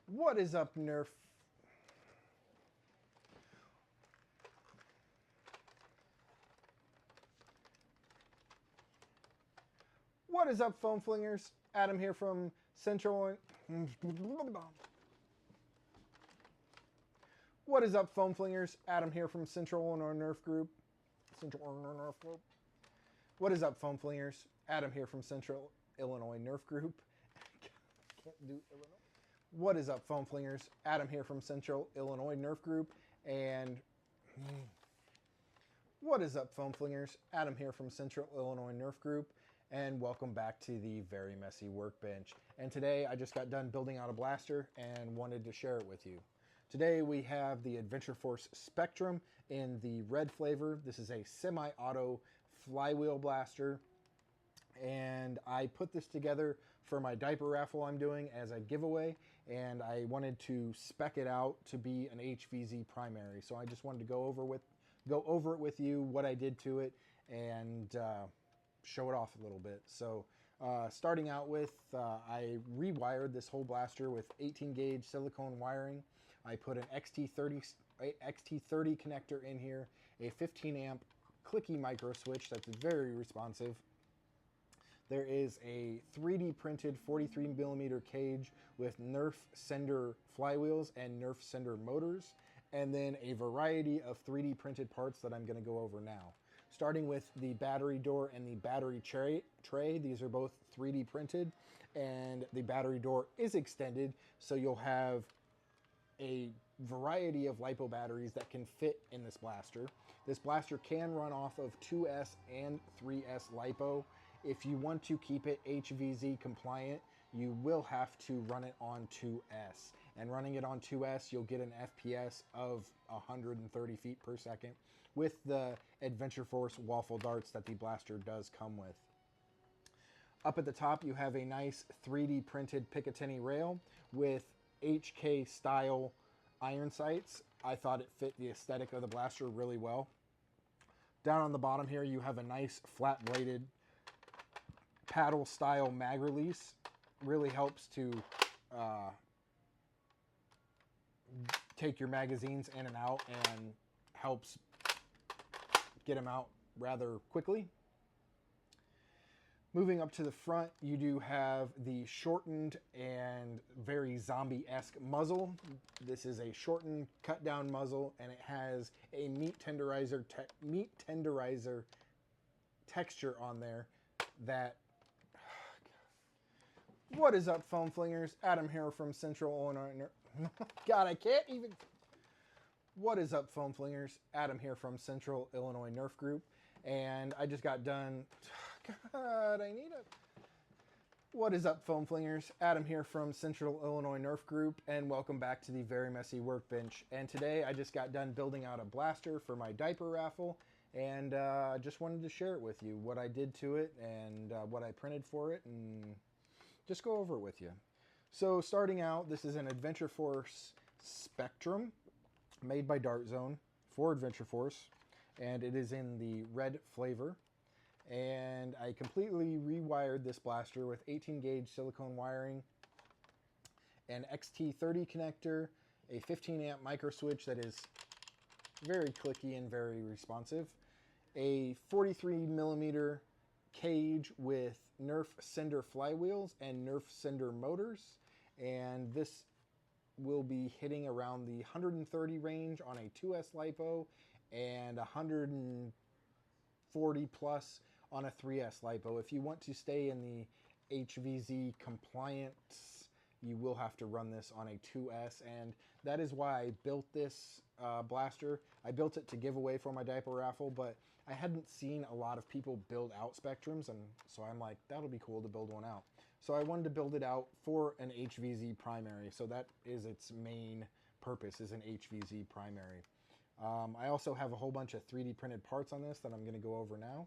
What is up, Nerf? What is up, foam flingers? Adam here from Central. What is up, foam flingers? Adam here from Central Illinois Nerf Group. Central Illinois Nerf Group. What is up, foam flingers? Adam here from Central Illinois Nerf Group. Can't do Illinois. What is up, foam flingers? Adam here from Central Illinois Nerf Group. And what is up, foam flingers? Adam here from Central Illinois Nerf Group. And welcome back to the Very Messy Workbench. And today I just got done building out a blaster and wanted to share it with you. Today we have the Adventure Force Spectrum in the red flavor. This is a semi-auto flywheel blaster. And I put this together for my diaper raffle I'm doing as a giveaway, and I wanted to spec it out to be an HVZ primary. So I just wanted to go over it with you, what I did to it, and show it off a little bit. So starting out with, I rewired this whole blaster with 18 gauge silicone wiring. I put an XT30 connector in here, a 15 amp clicky micro switch that's very responsive. There is a 3D printed 43 millimeter cage with Nerf sender flywheels and Nerf sender motors, and then a variety of 3D printed parts that I'm going to go over now. Starting with the battery door and the battery tray. These are both 3D printed, and the battery door is extended, so you'll have a variety of LiPo batteries that can fit in this blaster. This blaster can run off of 2S and 3S LiPo. If you want to keep it HVZ compliant, you will have to run it on 2S. And running it on 2S, you'll get an FPS of 130 feet per second with the Adventure Force waffle darts that the blaster does come with. Up at the top, you have a nice 3D printed Picatinny rail with HK style iron sights. I thought it fit the aesthetic of the blaster really well. Down on the bottom here, you have a nice flat bladed paddle style mag release. Really helps to take your magazines in and out, and helps get them out rather quickly. Moving up to the front, you do have the shortened and very zombie-esque muzzle. This is a shortened, cut-down muzzle, and it has a meat tenderizer texture on there that... What is up, foam flingers? Adam here from Central Illinois. God, I can't even... What is up, foam flingers? Adam here from Central Illinois Nerf Group. And I just got done... God, I need a... What is up, foam flingers? Adam here from Central Illinois Nerf Group, and welcome back to the Very Messy Workbench. And today I just got done building out a blaster for my diaper raffle, and I just wanted to share it with you, what I did to it, and what I printed for it, and just go over it with you. So starting out, this is an Adventure Force Spectrum made by Dart Zone for Adventure Force, and it is in the red flavor. And I completely rewired this blaster with 18 gauge silicone wiring, an XT30 connector, a 15 amp micro switch that is very clicky and very responsive, a 43 millimeter cage with Nerf sender flywheels and Nerf sender motors, and this will be hitting around the 130 range on a 2S LiPo and 140 plus on a 3S LiPo. If you want to stay in the HVZ compliance, you will have to run this on a 2S, and that is why I built this blaster. I built it to give away for my diaper raffle, but I hadn't seen a lot of people build out Spectrums, and so I'm like, that'll be cool to build one out. So I wanted to build it out for an HVZ primary, so that is its main purpose, is an HVZ primary. I also have a whole bunch of 3D printed parts on this that I'm going to go over now.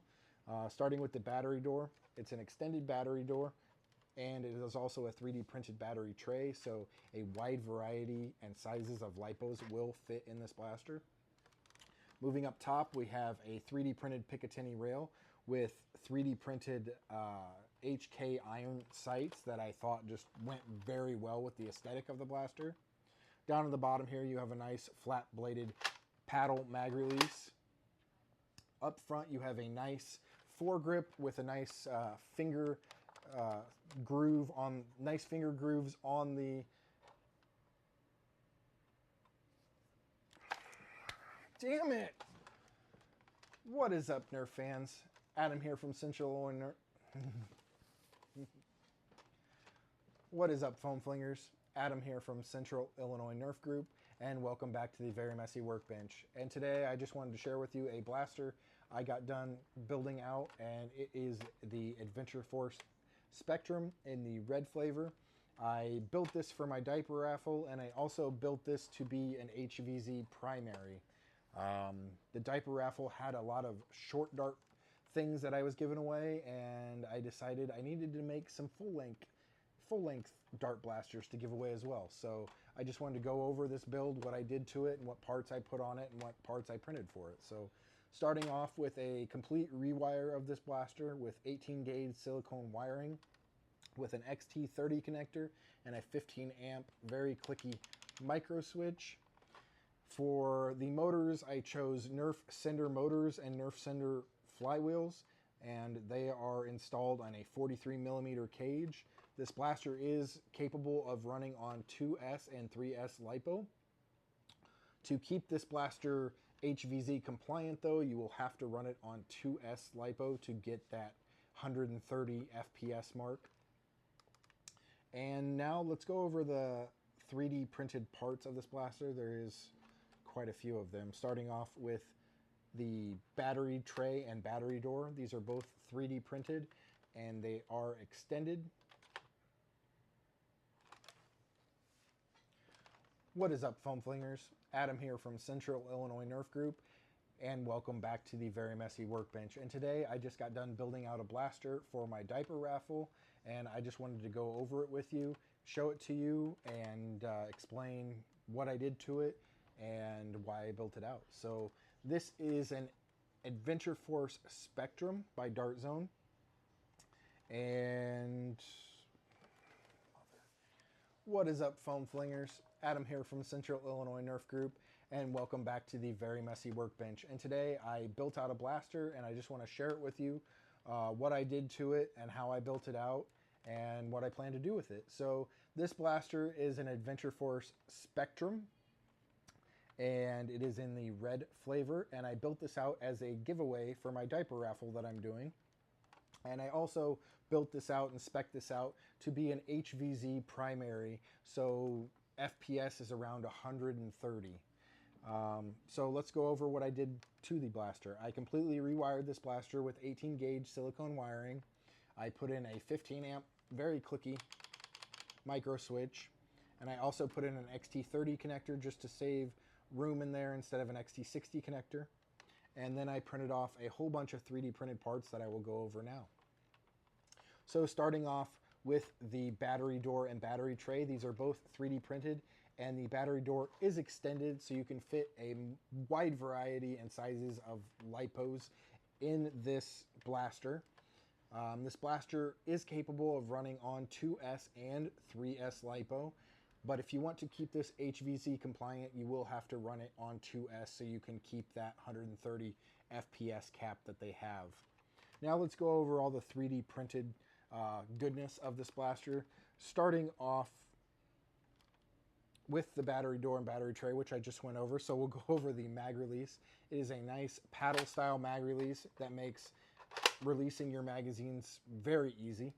Starting with the battery door. It's an extended battery door, and it is also a 3D printed battery tray, so a wide variety and sizes of LiPos will fit in this blaster. Moving up top, we have a 3D printed Picatinny rail with 3D printed HK iron sights that I thought just went very well with the aesthetic of the blaster. Down at the bottom here, you have a nice flat-bladed paddle mag release. Up front, you have a nice foregrip with a nice finger grooves on the. Damn it! What is up, Nerf fans? Adam here from Central Illinois Nerf. What is up, foam flingers? Adam here from Central Illinois Nerf Group, and welcome back to the Very Messy Workbench. And today I just wanted to share with you a blaster I got done building out, and it is the Adventure Force Spectrum in the red flavor. I built this for my diaper raffle, and I also built this to be an HVZ primary. The diaper raffle had a lot of short dart things that I was giving away, and I decided I needed to make some full-length dart blasters to give away as well. So I just wanted to go over this build, what I did to it, and what parts I put on it, and what parts I printed for it. So starting off with a complete rewire of this blaster with 18 gauge silicone wiring with an XT30 connector and a 15 amp very clicky micro switch. For the motors, I chose Nerf Sender motors and Nerf Sender flywheels, and they are installed on a 43 millimeter cage. This blaster is capable of running on 2S and 3S LiPo. To keep this blaster HVZ compliant though, you will have to run it on 2S LiPo to get that 130 FPS mark. And now let's go over the 3D printed parts of this blaster. There is quite a few of them, starting off with the battery tray and battery door. These are both 3D printed and they are extended. What is up, foam flingers? Adam here from Central Illinois Nerf Group, and welcome back to the Very Messy Workbench. And today I just got done building out a blaster for my diaper raffle, and I just wanted to go over it with you, show it to you, and explain what I did to it and why I built it out. So this is an Adventure Force Spectrum by Dart Zone, and what is up, foam flingers? Adam here from Central Illinois Nerf Group, and welcome back to the Very Messy Workbench. And today I built out a blaster, and I just want to share it with you, what I did to it and how I built it out and what I plan to do with it. So this blaster is an Adventure Force Spectrum, and it is in the red flavor, and I built this out as a giveaway for my diaper raffle that I'm doing. And I also built this out and spec'd this out to be an HVZ primary, so FPS is around 130. So let's go over what I did to the blaster. I completely rewired this blaster with 18 gauge silicone wiring. I put in a 15 amp very clicky micro switch, and I also put in an XT30 connector just to save room in there instead of an XT60 connector. And then I printed off a whole bunch of 3D printed parts that I will go over now. So starting off with the battery door and battery tray, these are both 3D printed, and the battery door is extended so you can fit a wide variety and sizes of LiPos in this blaster. This blaster is capable of running on 2S and 3S LiPo, but if you want to keep this HVZ compliant, you will have to run it on 2S so you can keep that 130 FPS cap that they have. Now let's go over all the 3D printed goodness of this blaster, starting off with the battery door and battery tray, which I just went over. So we'll go over the mag release. It is a nice paddle style mag release that makes releasing your magazines very easy.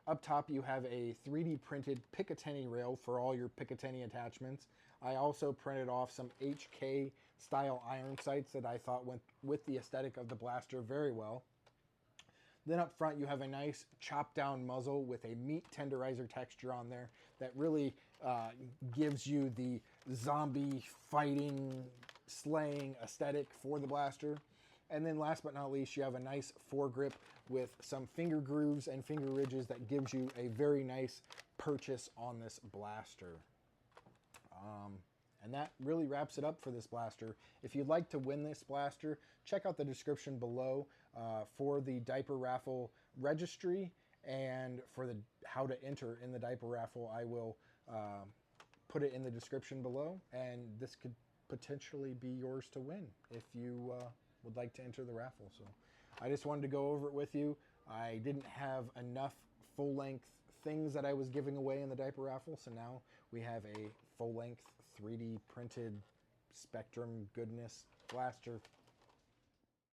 Up top you have a 3D printed Picatinny rail for all your Picatinny attachments. I also printed off some HK style iron sights that I thought went with the aesthetic of the blaster very well. Then up front you have a nice chopped down muzzle with a meat tenderizer texture on there that really gives you the zombie fighting, slaying aesthetic for the blaster. And then last but not least, you have a nice foregrip with some finger grooves and finger ridges that gives you a very nice purchase on this blaster. And that really wraps it up for this blaster. If you'd like to win this blaster, check out the description below for the diaper raffle registry And for the how to enter in the diaper raffle, I will put it in the description below, and this could potentially be yours to win if you would like to enter the raffle. So I just wanted to go over it with you. I didn't have enough full-length things that I was giving away in the diaper raffle, so now we have a full-length 3D printed Spectrum goodness blaster